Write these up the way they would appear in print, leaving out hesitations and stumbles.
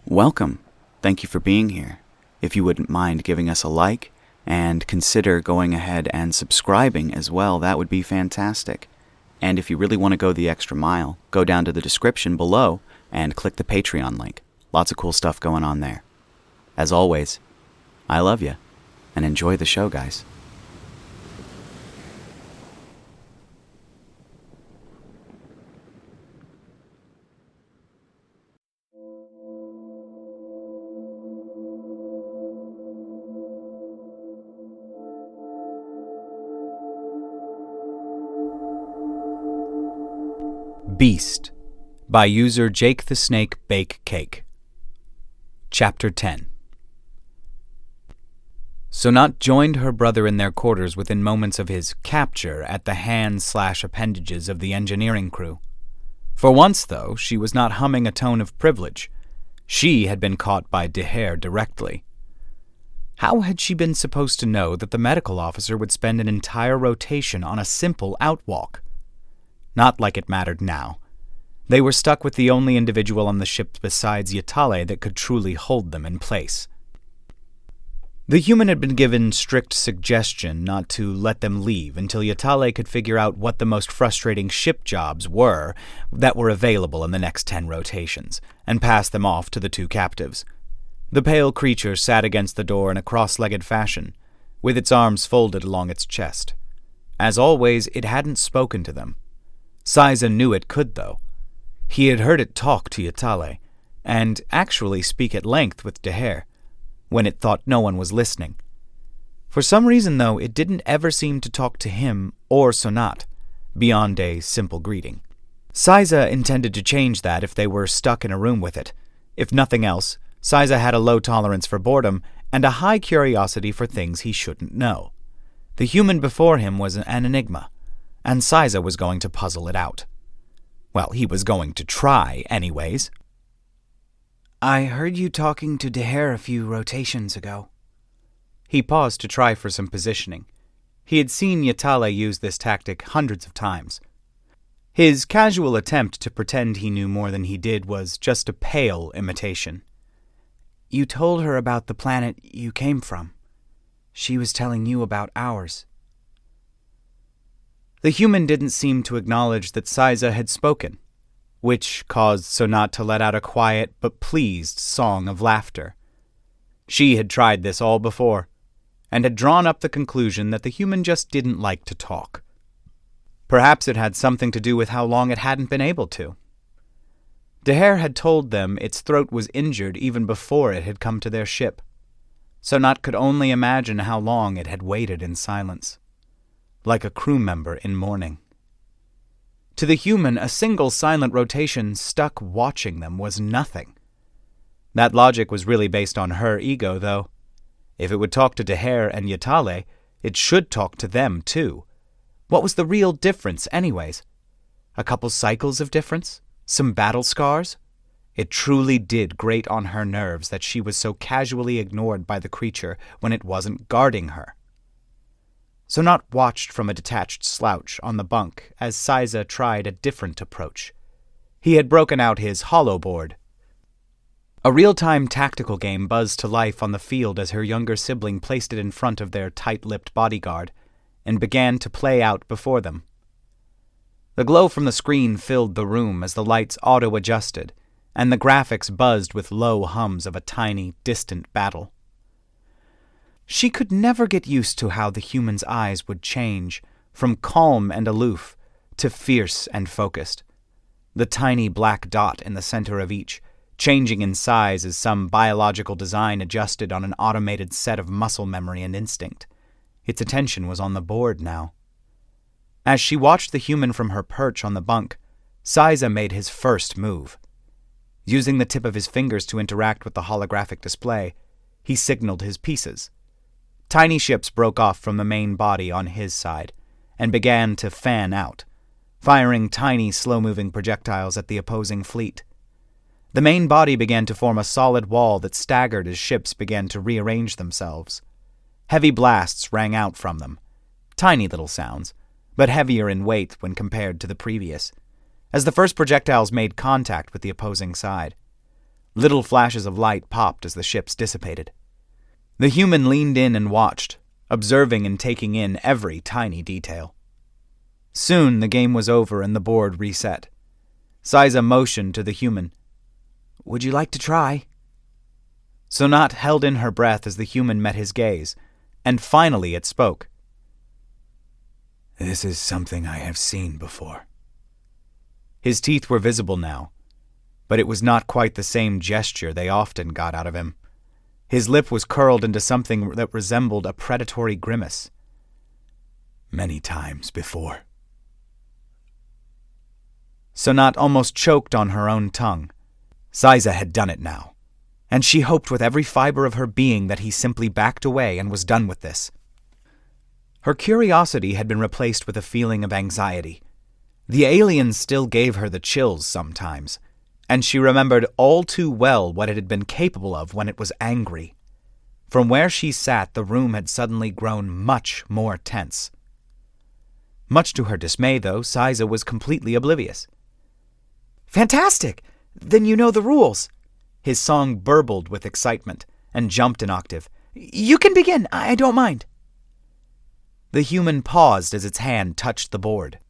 Welcome. Thank you for being here. If you wouldn't mind giving us a like, and consider going ahead and subscribing as well, that would be fantastic. And if you really want to go the extra mile, go down to the description below and click the Patreon link. Lots of cool stuff going on there. As always, I love you, and enjoy the show, guys. Beast by user Jake the Snake Bake Cake. Chapter 10. Sothoth joined her brother in their quarters within moments of his capture at the hands/appendages of the engineering crew. For once, though, she was not humming a tone of privilege. She had been caught by Deher directly. How had she been supposed to know that the medical officer would spend an entire rotation on a simple outwalk? Not like it mattered now. They were stuck with the only individual on the ship besides Yatale that could truly hold them in place. The human had been given strict suggestion not to let them leave until Yatale could figure out what the most frustrating ship jobs were that were available in the next 10 rotations, and pass them off to the two captives. The pale creature sat against the door in a cross-legged fashion, with its arms folded along its chest. As always, it hadn't spoken to them. Siza knew it could, though. He had heard it talk to Yatale, and actually speak at length with Deher, when it thought no one was listening. For some reason, though, it didn't ever seem to talk to him or Sothoth, beyond a simple greeting. Siza intended to change that if they were stuck in a room with it. If nothing else, Siza had a low tolerance for boredom and a high curiosity for things he shouldn't know. The human before him was an enigma, and Siza was going to puzzle it out. Well, he was going to try, anyways. "I heard you talking to Deher a few rotations ago." He paused to try for some positioning. He had seen Yatale use this tactic hundreds of times. His casual attempt to pretend he knew more than he did was just a pale imitation. "You told her about the planet you came from. She was telling you about ours." The human didn't seem to acknowledge that Siza had spoken, which caused Sothoth to let out a quiet but pleased song of laughter. She had tried this all before, and had drawn up the conclusion that the human just didn't like to talk. Perhaps it had something to do with how long it hadn't been able to. Deher had told them its throat was injured even before it had come to their ship. Sothoth could only imagine how long it had waited in silence, like a crew member in mourning. To the human, a single silent rotation stuck watching them was nothing. That logic was really based on her ego, though. If it would talk to Deher and Yatale, it should talk to them, too. What was the real difference, anyways? A couple cycles of difference? Some battle scars? It truly did grate on her nerves that she was so casually ignored by the creature when it wasn't guarding her. Sothoth watched from a detached slouch on the bunk as Siza tried a different approach. He had broken out his hollow board. A real-time tactical game buzzed to life on the field as her younger sibling placed it in front of their tight-lipped bodyguard and began to play out before them. The glow from the screen filled the room as the lights auto-adjusted, and the graphics buzzed with low hums of a tiny, distant battle. She could never get used to how the human's eyes would change, from calm and aloof to fierce and focused. The tiny black dot in the center of each, changing in size as some biological design adjusted on an automated set of muscle memory and instinct. Its attention was on the board now. As she watched the human from her perch on the bunk, Siza made his first move. Using the tip of his fingers to interact with the holographic display, he signaled his pieces. Tiny ships broke off from the main body on his side and began to fan out, firing tiny, slow-moving projectiles at the opposing fleet. The main body began to form a solid wall that staggered as ships began to rearrange themselves. Heavy blasts rang out from them, tiny little sounds, but heavier in weight when compared to the previous, as the first projectiles made contact with the opposing side. Little flashes of light popped as the ships dissipated. The human leaned in and watched, observing and taking in every tiny detail. Soon the game was over and the board reset. Saiza motioned to the human. "Would you like to try?" Sothoth held in her breath as the human met his gaze, and finally it spoke. "This is something I have seen before." His teeth were visible now, but it was not quite the same gesture they often got out of him. His lip was curled into something that resembled a predatory grimace. "Many times before." Sothoth almost choked on her own tongue. Saiza had done it now, and she hoped with every fiber of her being that he simply backed away and was done with this. Her curiosity had been replaced with a feeling of anxiety. The alien still gave her the chills sometimes, and she remembered all too well what it had been capable of when it was angry. From where she sat, the room had suddenly grown much more tense. Much to her dismay, though, Saiza was completely oblivious. "Fantastic! Then you know the rules." His song burbled with excitement and jumped an octave. "You can begin. I don't mind." The human paused as its hand touched the board.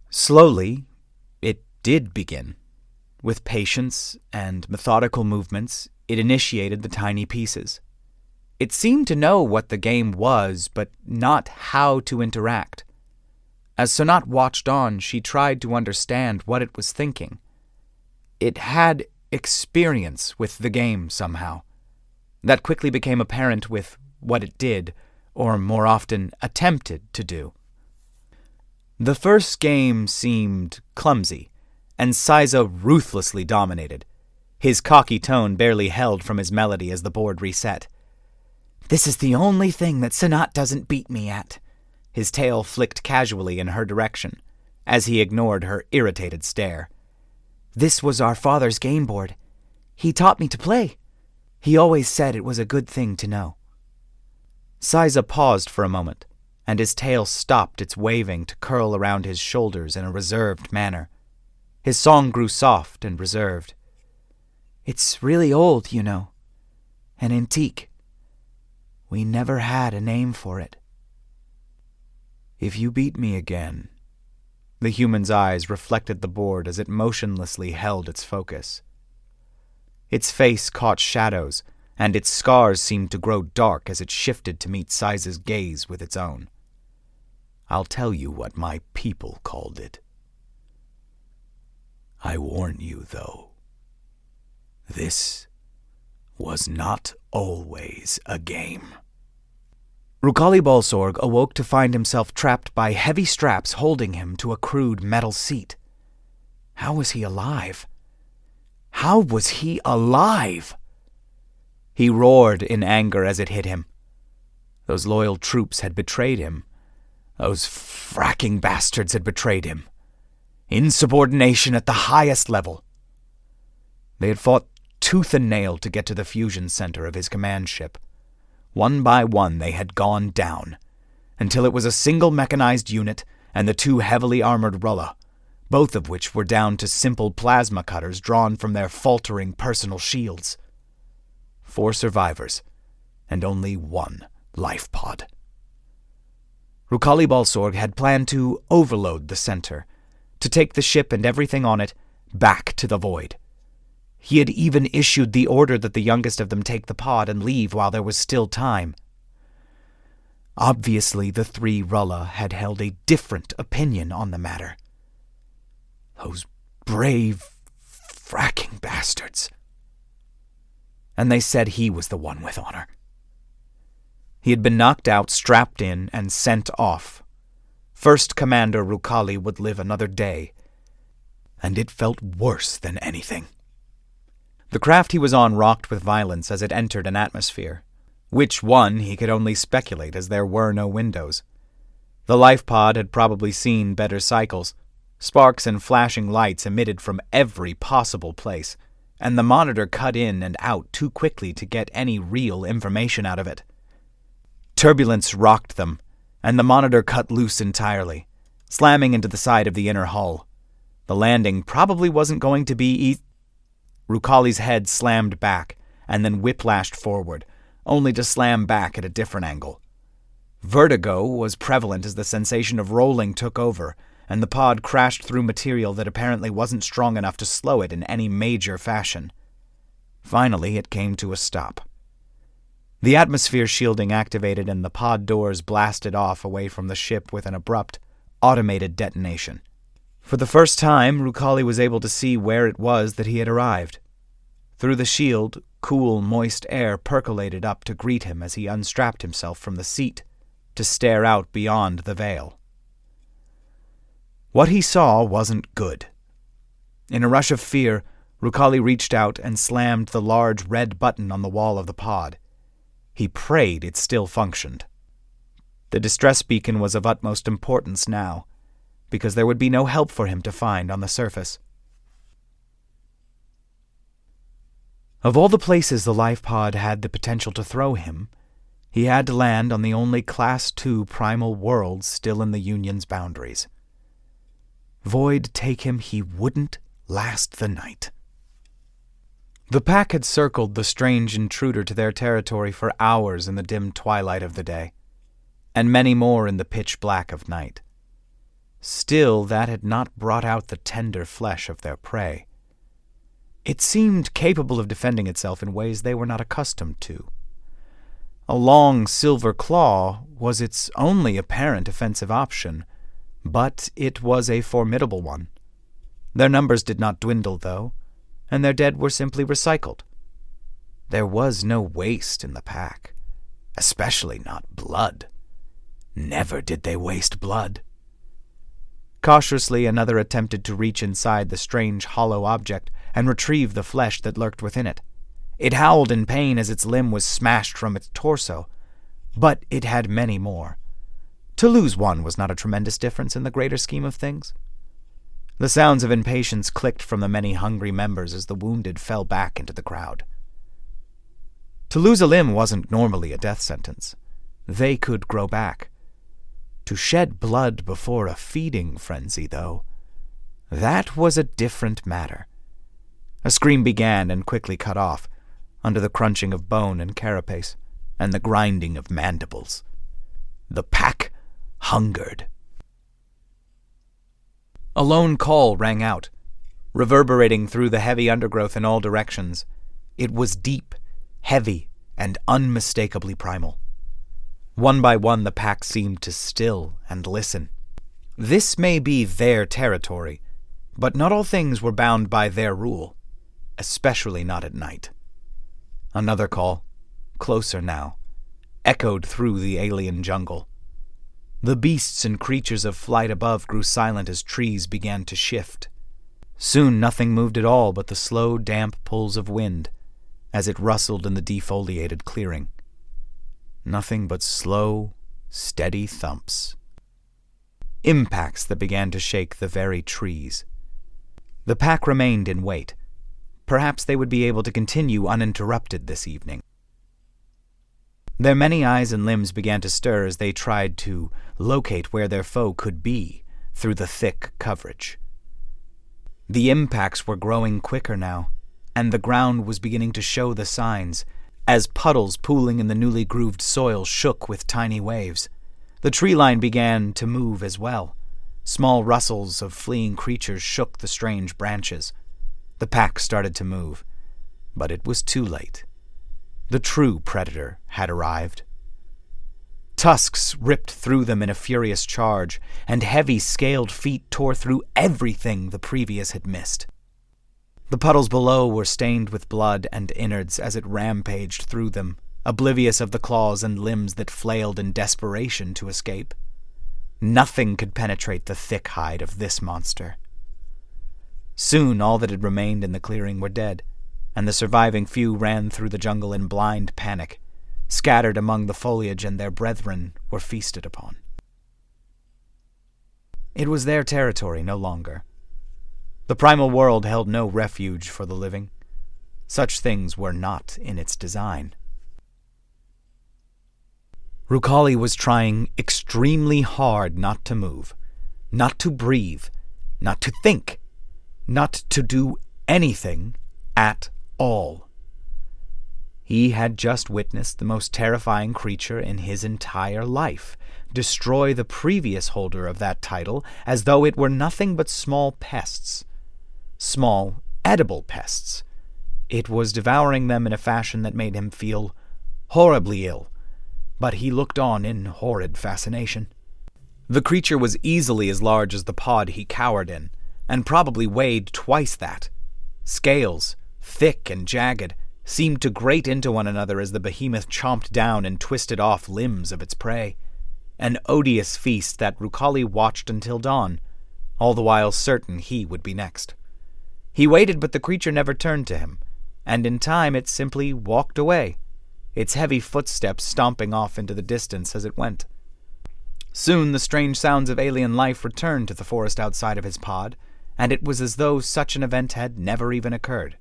Slowly, it did begin. With patience and methodical movements, it initiated the tiny pieces. It seemed to know what the game was, but not how to interact. As Sothoth watched on, she tried to understand what it was thinking. It had experience with the game somehow. That quickly became apparent with what it did, or more often attempted to do. The first game seemed clumsy, and Saiza ruthlessly dominated. His cocky tone barely held from his melody as the board reset. "This is the only thing that Sothoth doesn't beat me at." His tail flicked casually in her direction, as he ignored her irritated stare. "This was our father's game board. He taught me to play. He always said it was a good thing to know." Saiza paused for a moment, and his tail stopped its waving to curl around his shoulders in a reserved manner. His song grew soft and reserved. "It's really old, you know. An antique. We never had a name for it." "If you beat me again," the human's eyes reflected the board as it motionlessly held its focus. Its face caught shadows, and its scars seemed to grow dark as it shifted to meet Saiza's gaze with its own. "I'll tell you what my people called it. I warn you, though. This was not always a game." Rukali Balsorg awoke to find himself trapped by heavy straps holding him to a crude metal seat. How was he alive? How was he alive? He roared in anger as it hit him. Those loyal troops had betrayed him. Those fracking bastards had betrayed him. Insubordination at the highest level. They had fought tooth and nail to get to the fusion center of his command ship. One by one they had gone down, until it was a single mechanized unit and the two heavily armored Rulla, both of which were down to simple plasma cutters drawn from their faltering personal shields. 4 survivors, and only 1 life pod. Rukali Balsorg had planned to overload the center, to take the ship and everything on it back to the void. He had even issued the order that the youngest of them take the pod and leave while there was still time. Obviously, the 3 Rulla had held a different opinion on the matter. Those brave, fracking bastards. And they said he was the one with honor. He had been knocked out, strapped in, and sent off. First Commander Rukali would live another day, and it felt worse than anything. The craft he was on rocked with violence as it entered an atmosphere. Which one, he could only speculate, as there were no windows. The life pod had probably seen better cycles. Sparks and flashing lights emitted from every possible place, and the monitor cut in and out too quickly to get any real information out of it. Turbulence rocked them, and the monitor cut loose entirely, slamming into the side of the inner hull. The landing probably wasn't going to be Rucali's head slammed back and then whiplashed forward, only to slam back at a different angle. Vertigo was prevalent as the sensation of rolling took over, and the pod crashed through material that apparently wasn't strong enough to slow it in any major fashion. Finally, it came to a stop. The atmosphere shielding activated and the pod doors blasted off away from the ship with an abrupt, automated detonation. For the first time, Rucali was able to see where it was that he had arrived. Through the shield, cool, moist air percolated up to greet him as he unstrapped himself from the seat to stare out beyond the veil. What he saw wasn't good. In a rush of fear, Rucali reached out and slammed the large red button on the wall of the pod. He prayed it still functioned. The distress beacon was of utmost importance now, because there would be no help for him to find on the surface. Of all the places the life pod had the potential to throw him, he had to land on the only Class II primal world still in the Union's boundaries. Void take him, he wouldn't last the night. The pack had circled the strange intruder to their territory for hours in the dim twilight of the day, and many more in the pitch black of night. Still, that had not brought out the tender flesh of their prey. It seemed capable of defending itself in ways they were not accustomed to. A long silver claw was its only apparent offensive option, but it was a formidable one. Their numbers did not dwindle, though, and their dead were simply recycled. There was no waste in the pack, especially not blood. Never did they waste blood. Cautiously, another attempted to reach inside the strange hollow object and retrieve the flesh that lurked within it. It howled in pain as its limb was smashed from its torso, but it had many more. To lose one was not a tremendous difference in the greater scheme of things. The sounds of impatience clicked from the many hungry members as the wounded fell back into the crowd. To lose a limb wasn't normally a death sentence. They could grow back. To shed blood before a feeding frenzy, though, that was a different matter. A scream began and quickly cut off, under the crunching of bone and carapace, and the grinding of mandibles. The pack hungered. A lone call rang out, reverberating through the heavy undergrowth in all directions. It was deep, heavy, and unmistakably primal. One by one the pack seemed to still and listen. This may be their territory, but not all things were bound by their rule, especially not at night. Another call, closer now, echoed through the alien jungle. The beasts and creatures of flight above grew silent as trees began to shift. Soon nothing moved at all but the slow, damp pulls of wind as it rustled in the defoliated clearing. Nothing but slow, steady thumps. Impacts that began to shake the very trees. The pack remained in wait. Perhaps they would be able to continue uninterrupted this evening. Their many eyes and limbs began to stir as they tried to locate where their foe could be through the thick coverage. The impacts were growing quicker now, and the ground was beginning to show the signs, as puddles pooling in the newly grooved soil shook with tiny waves. The tree line began to move as well. Small rustles of fleeing creatures shook the strange branches. The pack started to move, but it was too late. The true predator had arrived. Tusks ripped through them in a furious charge, and heavy scaled feet tore through everything the previous had missed. The puddles below were stained with blood and innards as it rampaged through them, oblivious of the claws and limbs that flailed in desperation to escape. Nothing could penetrate the thick hide of this monster. Soon all that had remained in the clearing were dead, and the surviving few ran through the jungle in blind panic, scattered among the foliage, and their brethren were feasted upon. It was their territory no longer. The primal world held no refuge for the living. Such things were not in its design. Rucali was trying extremely hard not to move, not to breathe, not to think, not to do anything at all. He had just witnessed the most terrifying creature in his entire life destroy the previous holder of that title as though it were nothing but small pests. Small, edible pests. It was devouring them in a fashion that made him feel horribly ill, but he looked on in horrid fascination. The creature was easily as large as the pod he cowered in, and probably weighed twice that. Scales, thick and jagged, seemed to grate into one another as the behemoth chomped down and twisted off limbs of its prey. An odious feast that Rucali watched until dawn, all the while certain he would be next. He waited, but the creature never turned to him, and in time it simply walked away, its heavy footsteps stomping off into the distance as it went. Soon the strange sounds of alien life returned to the forest outside of his pod, and it was as though such an event had never even occurred.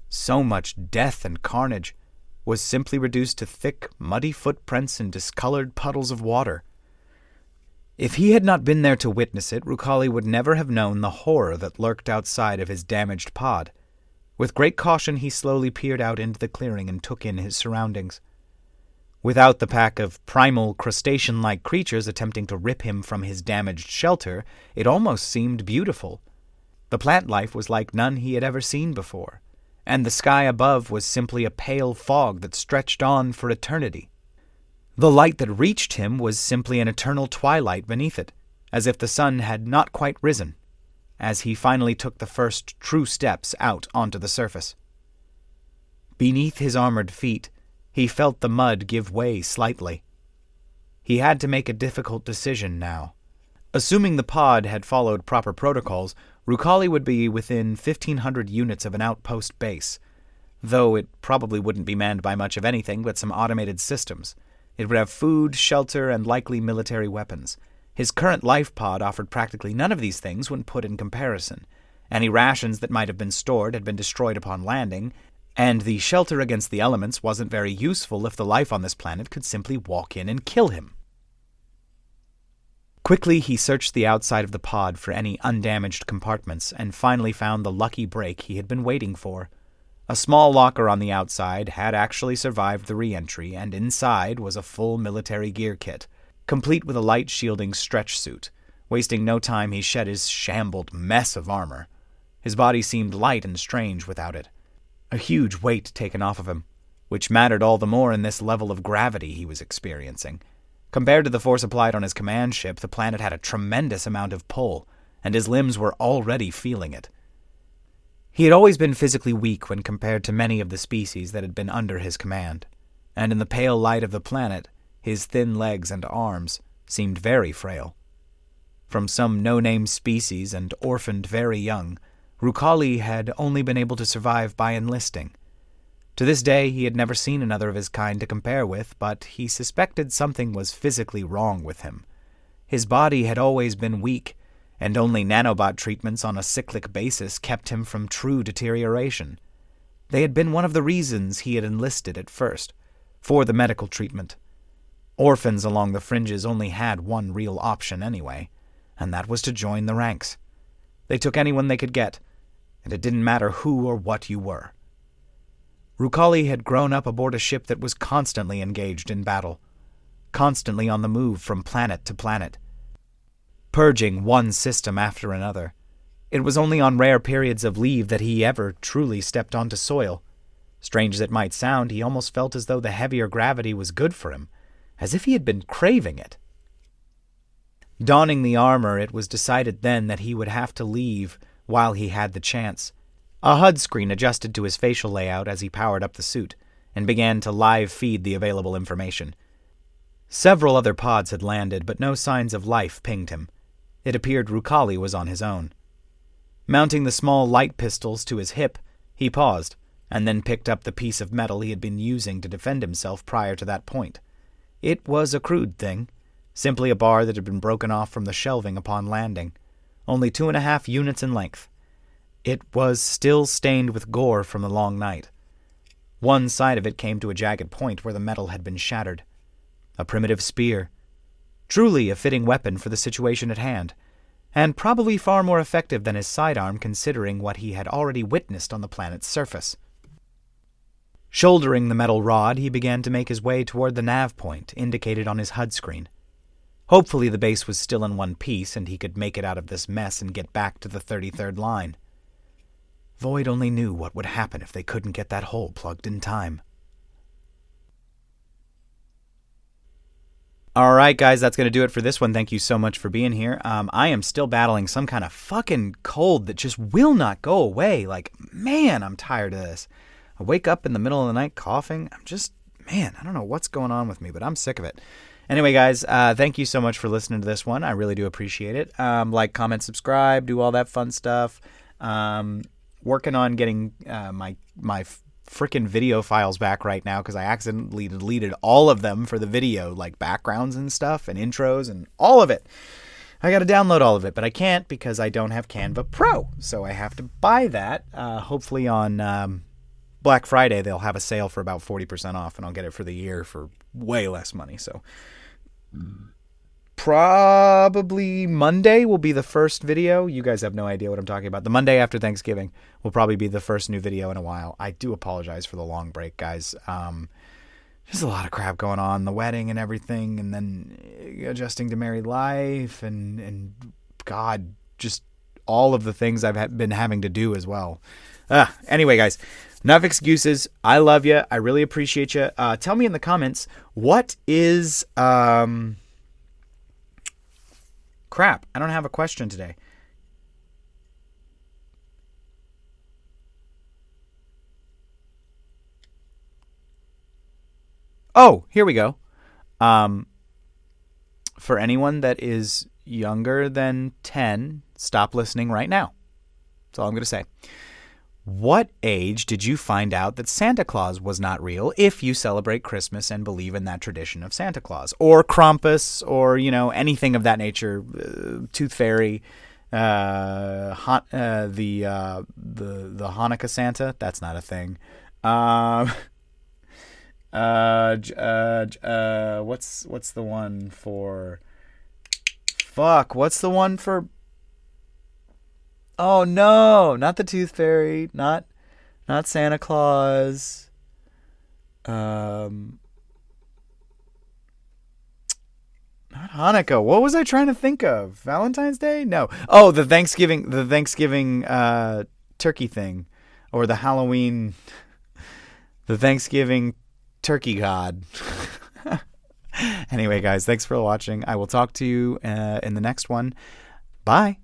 So much death and carnage was simply reduced to thick, muddy footprints and discolored puddles of water. If he had not been there to witness it, Rucali would never have known the horror that lurked outside of his damaged pod. With great caution he slowly peered out into the clearing and took in his surroundings. Without the pack of primal, crustacean-like creatures attempting to rip him from his damaged shelter, it almost seemed beautiful. The plant life was like none he had ever seen before, and the sky above was simply a pale fog that stretched on for eternity. The light that reached him was simply an eternal twilight beneath it, as if the sun had not quite risen, as he finally took the first true steps out onto the surface. Beneath his armored feet, he felt the mud give way slightly. He had to make a difficult decision now. Assuming the pod had followed proper protocols, Rucali would be within 1,500 units of an outpost base, though it probably wouldn't be manned by much of anything but some automated systems. It would have food, shelter, and likely military weapons. His current life pod offered practically none of these things when put in comparison. Any rations that might have been stored had been destroyed upon landing, and the shelter against the elements wasn't very useful if the life on this planet could simply walk in and kill him. Quickly he searched the outside of the pod for any undamaged compartments and finally found the lucky break he had been waiting for. A small locker on the outside had actually survived the re-entry, and inside was a full military gear kit, complete with a light shielding stretch suit. Wasting no time, he shed his shambled mess of armor. His body seemed light and strange without it. A huge weight taken off of him, which mattered all the more in this level of gravity he was experiencing. Compared to the force applied on his command ship, the planet had a tremendous amount of pull, and his limbs were already feeling it. He had always been physically weak when compared to many of the species that had been under his command, and in the pale light of the planet, his thin legs and arms seemed very frail. From some no-name species and orphaned very young, Rucali had only been able to survive by enlisting. To this day he had never seen another of his kind to compare with, but he suspected something was physically wrong with him. His body had always been weak, and only nanobot treatments on a cyclic basis kept him from true deterioration. They had been one of the reasons he had enlisted at first, for the medical treatment. Orphans along the fringes only had one real option anyway, and that was to join the ranks. They took anyone they could get, and it didn't matter who or what you were. Rucali had grown up aboard a ship that was constantly engaged in battle, constantly on the move from planet to planet, purging one system after another. It was only on rare periods of leave that he ever truly stepped onto soil. Strange as it might sound, he almost felt as though the heavier gravity was good for him, as if he had been craving it. Donning the armor, it was decided then that he would have to leave while he had the chance. A HUD screen adjusted to his facial layout as he powered up the suit, and began to live feed the available information. Several other pods had landed, but no signs of life pinged him. It appeared Rucali was on his own. Mounting the small light pistols to his hip, he paused, and then picked up the piece of metal he had been using to defend himself prior to that point. It was a crude thing, simply a bar that had been broken off from the shelving upon landing, only 2.5 units in length. It was still stained with gore from the long night. One side of it came to a jagged point where the metal had been shattered. A primitive spear. Truly a fitting weapon for the situation at hand. and probably far more effective than his sidearm considering what he had already witnessed on the planet's surface. Shouldering the metal rod, he began to make his way toward the nav point indicated on his HUD screen. Hopefully the base was still in one piece and he could make it out of this mess and get back to the 33rd line. Void only knew what would happen if they couldn't get that hole plugged in time. Alright guys, that's going to do it for this one. Thank you so much for being here. I am still battling some kind of fucking cold that just will not go away. Like, man, I'm tired of this. I wake up in the middle of the night coughing. I don't know what's going on with me, but I'm sick of it. Anyway, guys, thank you so much for listening to this one. I really do appreciate it. Like, comment, subscribe, do all that fun stuff. Working on getting my freaking video files back right now because I accidentally deleted all of them for the video, like backgrounds and stuff and intros and all of it. I got to download all of it, but I can't because I don't have Canva Pro. So I have to buy that. Hopefully on Black Friday, they'll have a sale for about 40% off, and I'll get it for the year for way less money. So probably Monday will be the first video. You guys have no idea what I'm talking about. The Monday after Thanksgiving will probably be the first new video in a while. I do apologize for the long break, guys. There's a lot of crap going on, the wedding and everything, and then adjusting to married life, and God, just all of the things I've been having to do as well. Anyway, guys. Enough excuses. I love you. I really appreciate you. Tell me in the comments, what is... Crap, I don't have a question today. Oh, here we go. For anyone that is younger than 10, stop listening right now. That's all I'm going to say. What age did you find out that Santa Claus was not real if you celebrate Christmas and believe in that tradition of Santa Claus? Or Krampus, or, anything of that nature, Tooth Fairy, the Hanukkah Santa? That's not a thing. What's the one for... Fuck, what's the one for... Oh no, not the Tooth Fairy, not Santa Claus. Not Hanukkah. What was I trying to think of? Valentine's Day? No. Oh, the Thanksgiving turkey thing, or the Halloween, the Thanksgiving turkey god. Anyway, guys, thanks for watching. I will talk to you in the next one. Bye.